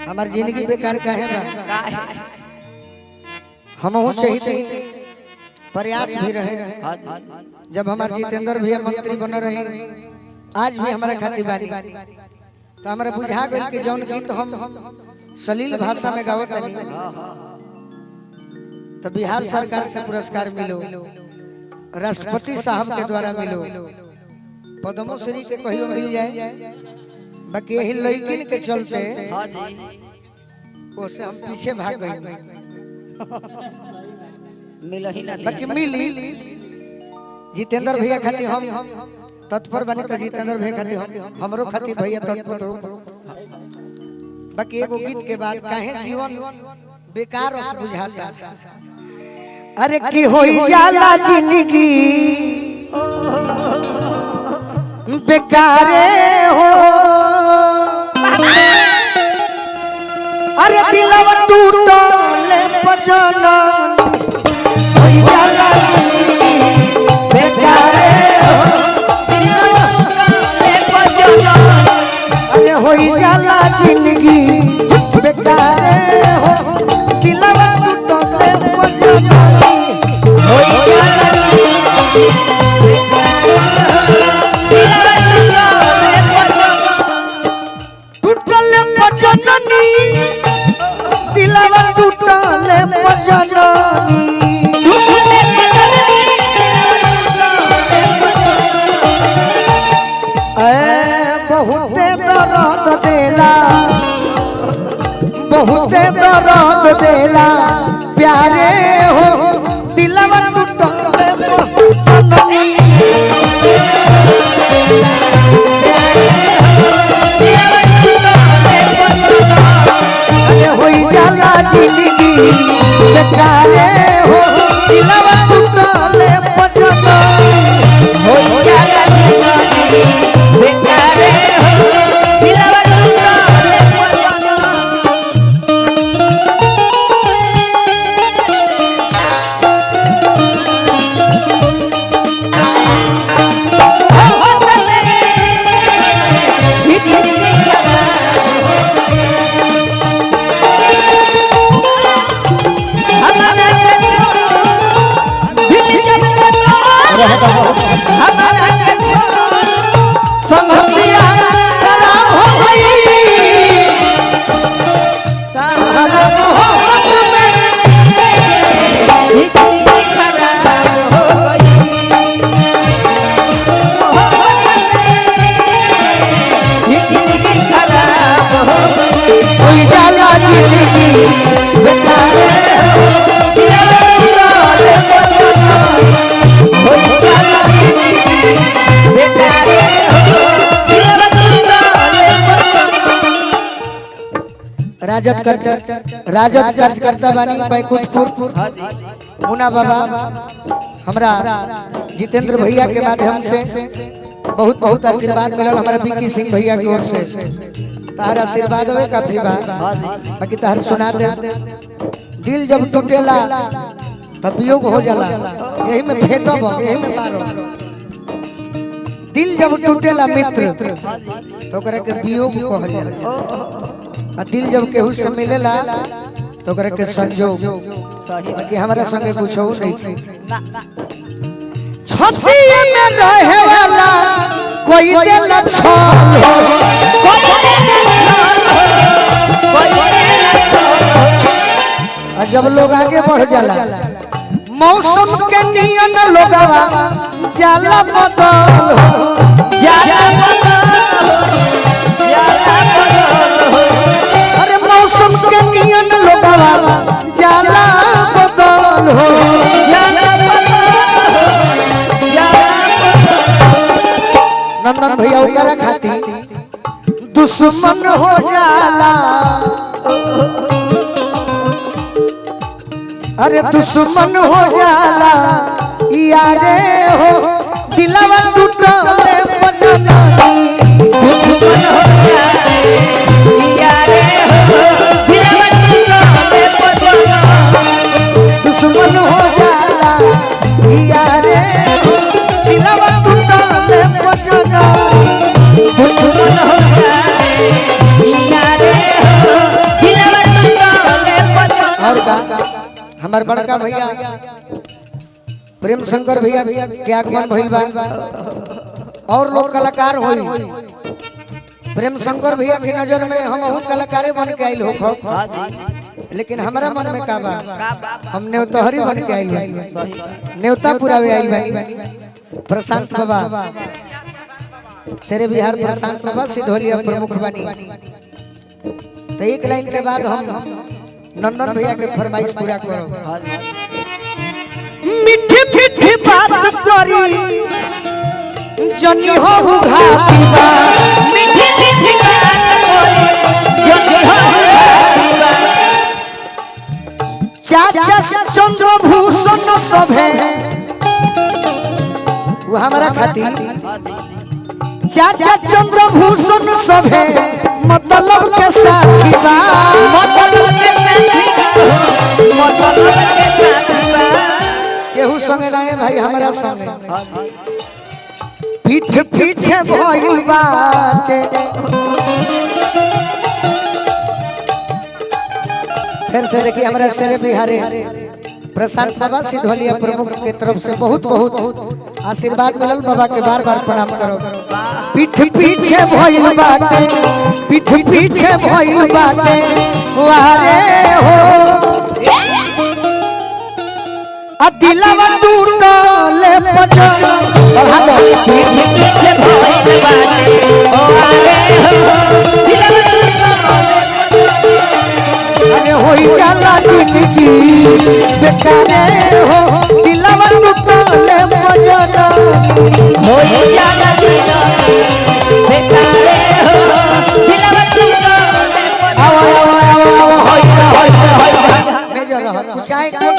हमारी जिंदगी बेकार का है हम चाहिए प्रयास भी रहे। जब हमारे जितेंद्र भैया मंत्री बन रहे आज भी हमारा खातिर बानी तो हमारा बुझा गई कि जौन गीत हम सलील भाषा में गावत नहीं तो बिहार सरकार से पुरस्कार मिलो, राष्ट्रपति साहब के द्वारा मिलो, पद्मश्री के कहियो मिल जाए। बाकी यही लड़किन के चलते उससे हम पीछे भाग गए। बाकी मिली जितेंद्र भैया खातिर हम तत्पर बनी तो जितेंद्र भैया खातिर हमरो खातिर भैया तत्पर। बाकी एगो गीत के बाद काहे जीवन बेकार उस बुझाता। अरे की होई जाला जिंदगी बेकारे हो। अरे दिलवा टूटले पजना होई जाला जिंदगी बेकारे हो। अरे होई जाला जिंदगी बेकारे हो। दिलवा टूटले पजना होई जाला जिंदगी टूटले पजननी दिलवा टूटले पजननी बहुते दर्द देला बहुते दर्द देला प्यारे हो। दिलवा टूटले पजननी होई जाला जिंदगी बेकारे हो। दिलवा टूटले पजना होई जाला जिंदगी बेकारे हो। दिलवा टूटले पजना राजद करता बानी बैकुंठपुर मुना बाबा हमरा जितेंद्र भैया के माध्यम से बहुत बहुत आशीर्वाद मिलल। हमारा विक्की सिंह भैया की ओर से तार आशीर्वाद होवे काफी बा। बाकी तार सुना दे दिल जब टूटेला तब वियोग हो जाला। यही में भेटब यही में मारो। दिल जब टूटेला मित्र तो करे के वियोग कहल जाला। दिल जब केहू से मिलेला तो करे के संजोग। बाकी हमारा संगे कुछ हो नहीं। छतिए में रहे वाला कोई दिल छोड़ जब लोग आगे बढ़ जाला मौसम के नियन लोगवा जाला बदल जाला मौसम के नियन लोगवा जाला बदल हो। नंदन भैया ओकरा खाती दुश्मन हो जाला। अरे दुश्मन हो जाला यारे हो। दिलवा टूटले पजननी दुश्मन हो जाला यारे हो। दिलवा टूटले पजननी दुश्मन हो जाला यारे हो। दिलवा टूटले पजननी हमार बड़का भैया प्रेम शंकर भैया के आगमन भइल बा और लोग कलाकार होई। प्रेम शंकर भैया की नजर में हम कलाकारे बन के आइल हो, लेकिन हमारा मन में का बा हम न्योतहरी बन के आइल बानी, न्योता पुरावे आइल बानी। प्रशांत बाबा शेरे बिहार प्रशांत बाबा सिद्धोलिया प्रमुख बानी। तो एक लाइन के बाद हम नंदन भैया के फरमाइश पूरा करो। मीठी मीठी बात करी जनी हो घाटी बा, मीठी मीठी बात करी जनी हो घाटी बा। चाचा चंद्रभूषण सभे वो हमारा खातिर चाचा चंद्रभूषण सभे मतलब के साथी बा, मतलब के साथी बा, मतलब के साथी बा। केहू संगे ना है भाई हमारा संगे पीठ पीछे भइल बाटे। फिर से देखिए हमारा शेरे बिहारे प्रशांत बाबा सिद्धोलिया प्रमुख के तरफ से बहुत बहुत आशीर्वाद मिलल। बाबा के बार बार प्रणाम करो। पीठ पीछे भइल बाटे, पीठ पीछे भइल बाटे वारे हो आ दिलवा टूटले पजल बढ़ा दो। पीठ पीछे भइल बाटे ओ आरे हो दिलवा टूटले अरे होई जाला जिंदगी बेकारे हो दिलवा टूटले पजल होई जाला जिंदगी बेकारे हो दिलवा टूटले आओ आओ आओ आओ होई मेजर रह चाहे कोट